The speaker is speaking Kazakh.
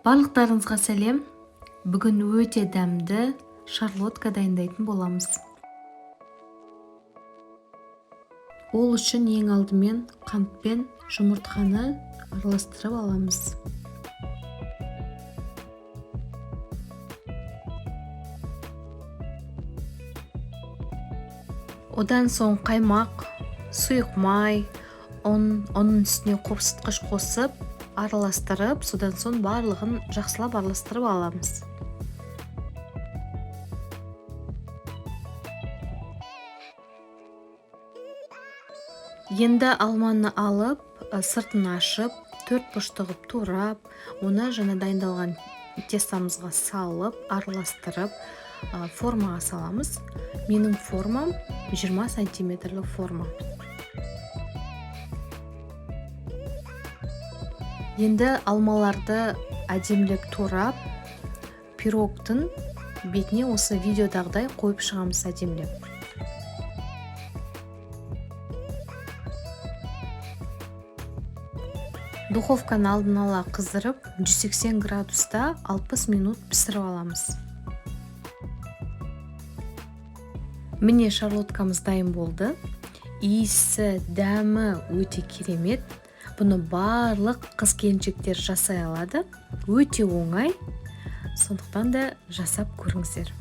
Барлықтарыңызға сәлем. Бүгін өте дәмді шарлотка дайындайтын боламыз. Ол үшін ең алдымен қант пен жұмыртқаны араластырып аламыз. Одан соң қаймақ, сұйық май, оның үстіне қопсытқыш қосып, араластырып, содан соң барлығын жақсылап араластырып аламыз. Енді алманы алып, сыртын ашып, 4 бұрышты қылып турап, оны жаңа дайындалған тестамызға салып, араластырып, формаға саламыз. Менің формам 20 сантиметрлік форма. Енді алмаларды әдемілеп турап, пирогтың бетіне осы видеодағыдай қойып шығамыз әдемілеп. Духовканы алдын ала қыздырып, 180 градуста 60 минут пісіріп аламыз. Міне шарлоткамыз дайын болды. Иісі, дәмі өте керемет. Бұны барлық қыз-келіншектер жасай алады. Өте оңай. Сондықтан да жасап көріңіздер.